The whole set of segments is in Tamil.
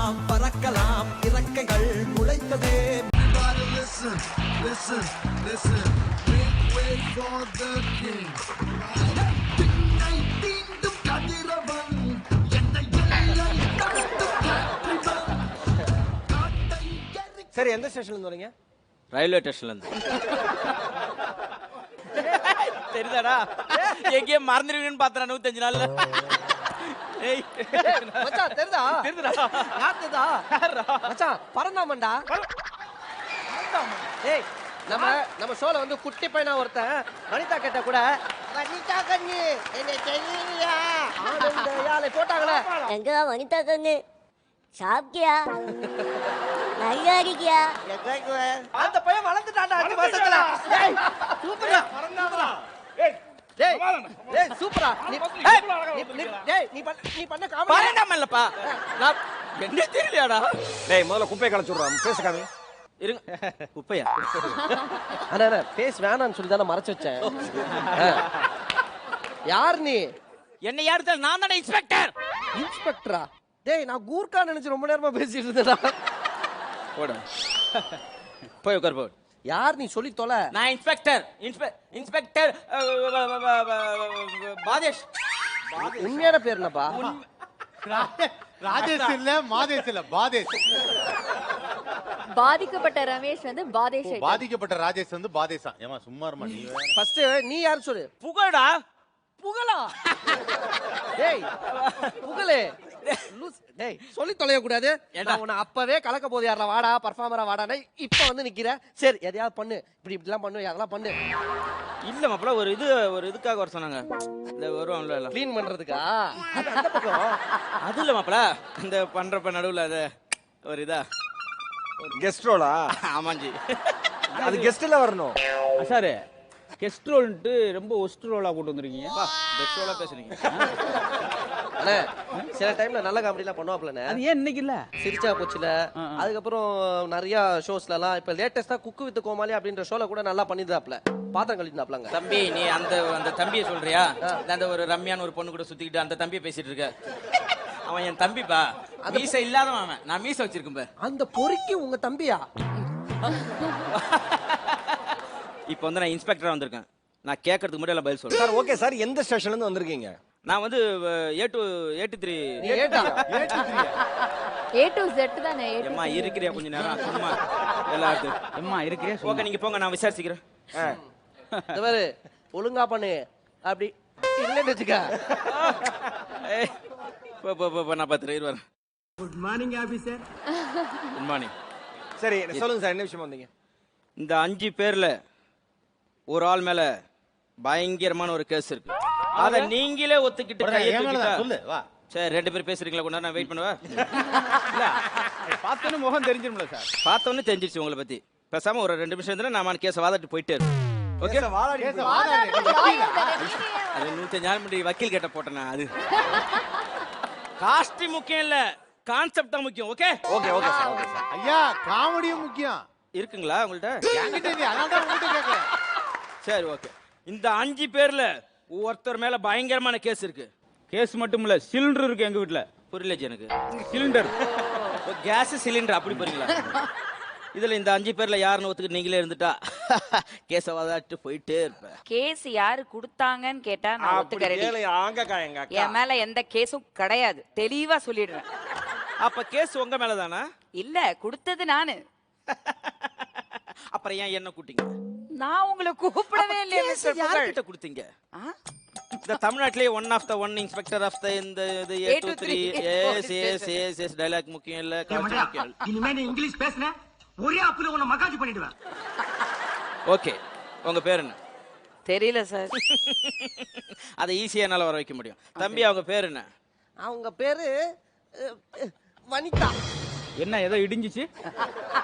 நாம் பறக்கலாம் இறக்கைகள் முளைத்ததே. Listen, listen, listen. Make way for the king. பின்னை தீண்டும் கதிரவன் என்னை எல்லை கடந்து காற்றிவன். காட்டை எரி. சரி, எந்த ஸ்டேஷன்ல இருந்து வரீங்க? ரயில்வே ஸ்டேஷன்ல இருந்து. தெரியுதாடா? எங்கேயே மறந்துடுவீங்கன்னு பார்த்தா 105 நாள்ல. ஏய் மச்சான் தெரியுதா? தெரியுதா? யார் தெரியுதா? மச்சான் பரந்தாமன்டா. ஏய் நம்ம ஷோல வந்து குட்டி பையனா ஒருத்தன் வனிதா கேட்ட கூட வனிதா கண்ணு என்ன தெரியலையா ஆனந்த யாழை போட்டாங்களே. எங்க வனிதா கண்ணு சாப்பிட்டியா நல்லா இருக்கியா? அந்த பையன் வளர்ந்துட்டான்டா 5 மாசத்துல. ஏய் சூப்பரா பரந்தாமடா. ஏய் டேய் டேய் சூப்பரா. நீ டேய் நீ பண்ண காமெடி பரந்தாம இல்லப்பா. நான் என்ன தெரியலையாடா? டேய் முதல்ல குப்பையை கலச்சுடுறான் பேசுகாமி இருங்க. குப்பையா? அண்ணா பேஸ் வேணான்னு சொல்லி தானே மறைச்சு வச்சேன். யார் நீ? என்ன யாரு தெரியல, நான் தானே இன்ஸ்பெக்டர். இன்ஸ்பெக்டரா? டேய் நான் கூர்க்கா நினைச்சு ரொம்ப நேரமா பேசிட்டு இருந்தேடா. போடா போய் உட்கார் போ. யார் நீ சொல்லி தொலை. நான் இன்ஸ்பெக்டர் இன்ஸ்பெக்டர் பாதேஷ். உண்மையான பேர் என்னப்பா? ராஜேஷ் இல்ல மாதேஷ் இல்ல பாதேஷ். பாதிக்கப்பட்ட ரமேஷ் வந்து பாதேஷ். பாதிக்கப்பட்ட ராஜேஷ் வந்து பாதேஷா. ஏமா சும்மா இருமா நீ. ஃபர்ஸ்ட் நீ யார் சொல்லு. புகழடா. புகழா? டேய் புகழே டேய் சொல்லி தொலைய கூடாது. நான் உன்னை அப்பவே கலக்க போது யாரா வாடா பர்ஃபார்மரா வாடா இப்ப வந்து நிக்கிற. சரி எதையாவது பண்ணு, இப்படிலாம் பண்ணு, அதெல்லாம் பண்ணு. இல்ல மாப்ள ஒரு இதுக்காக வர சொன்னாங்க. இந்த வருவாங்கல எல்லாம் க்ளீன் பண்றதுக்கா? அது அந்த பக்கம். அது இல்ல மாப்ள, இந்த பண்றப்ப நடுவுல அது ஒரு இதா கெஸ்ட் ரோலா? ஆமாஞ்சி. அது கெஸ்ட்ல வரணும் சார். கெஸ்ட் ரோல்ட்டு ரொம்ப ஒஸ்ட் ரோலா போட்டு வந்திருக்கீங்க. பெஸ்ட் ரோலா பேசுறீங்க. அண்ணே சில டைம்ல நல்ல காமெடிலாம் பண்ணுவாப்லண்ணே. அது ஏன் இன்னைக்கு இல்ல? சிரிச்சா போச்சுல. அதுக்கப்புறம் நிறைய ஷோஸ்ல எல்லாம் இப்ப லேட்டஸ்டா குக்கு வித் கோமாளி அப்படின்ற ஷோல கூட நல்லா பண்ணிருந்தாப்ல. பாத்திரம் கழிந்தாப்லங்க. தம்பி நீ அந்த தம்பியை சொல்றியா? அந்த ஒரு ரம்யான்னு ஒரு பொண்ணு கூட சுத்திக்கிட்டு அந்த தம்பியை பேசிட்டு இருக்க. அவன் என் தம்பிப்பா. மீசை இல்லாதவன் அவன். நான் மீசை வச்சிருக்கேன். அந்த பொறுக்கி உங்க தம்பியா? இப்போ வந்து நான் இன்ஸ்பெக்டரா வந்திருக்கேன். நான் கேட்கறதுக்கு முன்னாடி எல்லாம் பதில் சொல்றேன். Sir okay sir. எந்த ஸ்டேஷன்ல இருந்து வந்திருக்கீங்க? நான் வந்து A2 நீ ஏடா? A to Z தானே. அம்மா இருக்கிறியா கொஞ்ச நேரம் சும்மா எல்லாரும். அம்மா இருக்கிறே. ஓகே நீங்க போங்க, நான் விசாரிச்சுக்கிறேன். இந்த பாரு ஒழுங்கா பண்ணு. அப்படி இல்லன்னு வெச்சுக்க. போ நான் 10 ரூபாய் வரேன். Good morning, officer. Good morning. சரி சொல்லுங்க சார், என்ன விஷயம் வந்தீங்க? இந்த 5 பேர்ல ஒரு ஆள் மேல பயங்கரமான ஒரு கேஸ் இருக்கு. அத நீங்களே ஒத்துக்கிட்டு கையெழுத்திட்டா சொல்லு வா. சரி 2 பேர் பேசுறீங்களா? கொஞ்ச நேரம் நான் வெயிட் பண்ணுவா. இல்ல பார்த்தோன்னு முகம் தெரிஞ்சிரும்ல சார். பார்த்தோன்னே தெரிஞ்சிருச்சு உங்களை பத்தி. பேசாம ஒரு 2 நிமிஷம் இருந்தா நான் கேஸை வாதாட்டி போயிட்டே இருக்கேன். ஓகே அது 105 நாள் முன்னாடி வக்கீல் கேட்ட போட்டேன். அது காஸ்ட் முக்கியம் இல்ல, கான்செப்ட் தான் முக்கியம். Okay okay okay sir. Okay sir. ஐயா காமெடியும் முக்கியம். இருக்குங்களா உங்கள்ட்ட? என்கிட்ட இல்ல, அதான் தான் உங்ககிட்ட கேக்குறேன். சரி ஓகே. இந்த 5 பேர்ல ஒருத்தர் மேல பயங்கரமான கேஸ் இருக்கு. கேஸ் மட்டும் இல்ல, சிலிண்டர் இருக்கு எங்க வீட்ல. புரியல எனக்கு. சிலிண்டர் கேஸ் சிலிண்டர் அப்படி போறீங்களா? இதுல இந்த 5 பேர்ல யாருன்னு ஒத்துக்கிட்டு நீங்களே இருந்துட்டா கேஸ வாதாட்டு போயிட்டே இருப்பேன். கேஸ் யாரு குடுத்தாங்கன்னு கேட்டா நான் ஒத்துக்கறேன். என் மேல எந்த கேஸும் கிடையாது, தெளிவா சொல்லிடுறேன். அப்ப கேஸ் உங்க மேலதானா? இல்ல, குடுத்தது நானு. அப்புறம் ஏன் என்ன கூட்டிங்க? நான் உங்களை கூப்பிடவே இல்லையே மிஸ்டர் புகழ். யார்கிட்ட கொடுத்தீங்க? இந்த தமிழ்நாட்டிலே ஒன் இன்ஸ்பெக்டர் ஆஃப் த இந்த A23 எஸ் டயலாக் முக்கியம் இல்ல, கான்செப்ட் முக்கியம் இல்ல. இனிமே நீ இங்கிலீஷ் பேசுன ஒரே அப்புல உன்னை மகாஜி பண்ணிடுவேன். ஓகே உங்க பேர் என்ன? தெரியல சார். அதை ஈஸியா என்னால வர வைக்க முடியும். தம்பி அவங்க பேர் என்ன? அவங்க பேரு வனிதா. என்ன ஏதோ இடிஞ்சிச்சு?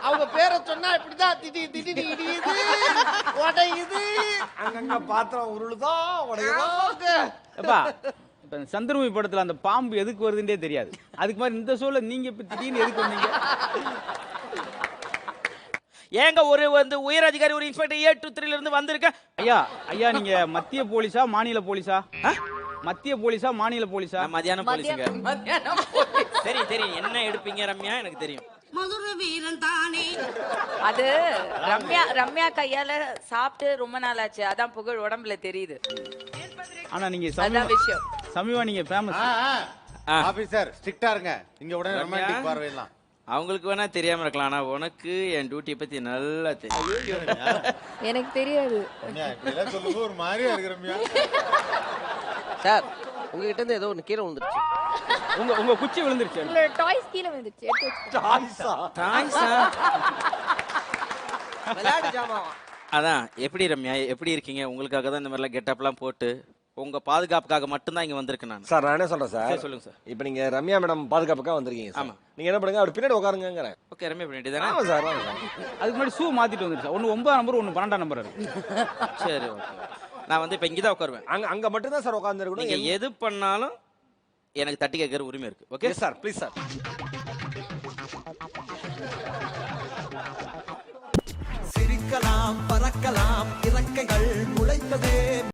அவங்க பேரை சொன்னா இப்படிதான் திடீர்னு இடியுது, உடையுது, அங்கங்க பாத்திரம் உருளுதா, உடையுதா. அப்பா இப்ப சந்திரமுகி படத்துல அந்த பாம்பு எதுக்கு வருதுன்னே தெரியாது. அதுக்கு மாதிரி இந்த சோல நீங்க இப்ப திடீர்னு எதுக்கு வந்தீங்க? ஏங்க ஒரு வந்து உயர் அதிகாரி ஒரு இன்ஸ்பெக்டர் A23 இருந்து வந்திருக்க. ஐயா நீங்க மத்திய போலீஸா மாநில போலீஸா? மத்திய போலீஸா மாநில போலீஸா? மத்தியான போலீஸுங்க. மத்தியானம் போலீஸ். தெரியும் தெரியும் என்ன எடுப்பீங்க ரம்யா எனக்கு தெரியும். மதுரை வீரன் தானே. அது ரம்யா கையால சாப்பிட்டு ரொம்ப நாள் ஆச்சு, அதான் புகழ் உடம்புல தெரியுது. ஆனா நீங்க அதான் விஷயம். சமீபா நீங்க ஃபேமஸ். ஆபீசர் ஸ்ட்ரிக்ட்டா இருங்க. இங்க உடனே ரம்யா? ரொமான்டிக் பார்வையெல்லாம். அவங்களுக்கு வேணா தெரியாம இருக்கலாம், ஆனா உனக்கு என் டியூட்டியை பத்தி நல்லா தெரியும். எனக்கு தெரியாது. ரம்யா, இப்படி எல்லாம் சொல்லும்போது ஒரு மாதிரியா இருக்கு ரம்யா. சார் உங்ககிட்ட இருந்து ஏதோ ஒன்று கீழே விழுந்துருச்சு. உங்க குச்சி விழுந்துருச்சு. உங்களோட டாய்ஸ் கீழே வந்துருச்சு, எடுத்து வச்சுக்கோங்க. விளையாட்டு ஜாமான். அதான் எப்படி ரம்யா எப்படி இருக்கீங்க? உங்களுக்காக தான் இந்த மாதிரிலாம் கெட்டப்லாம் போட்டு உங்க பாதுகாப்புக்காக மட்டும்தான் இங்க வந்திருக்கேன் நான். சார் நான் என்ன சொல்றேன் சார், சரி, சொல்லுங்க சார். இப்போ நீங்க ரம்யா மேடம் பாதுகாப்புக்காக வந்திருக்கீங்க சார். ஆமா. நீங்க என்ன பண்ணுங்க, அப்படி பின்னாடி உட்காருங்கங்கறேன். ஓகே ரம்யா பண்ணிட்டு தானே. ஆமா சார், ஆமா சார். அதுக்கு முன்னாடி ஷூ மாத்திட்டு வந்துருச்சு. ஒன்னு 9 நம்பர், ஒன்னு 12 நம்பர் இருக்கு. சரி ஓகே. நான் வந்து இப்ப இங்க தான் உட்காருவேன். அங்க மட்டும் தான் சார் உட்கார்ந்து நீங்க இருக்கணும். எது பண்ணாலும் எனக்கு தட்டி கேட்கற உரிமை இருக்கு. Okay sir, please sir. சிரிக்கலாம் பறக்கலாம் இறக்கைகள் முளைத்ததே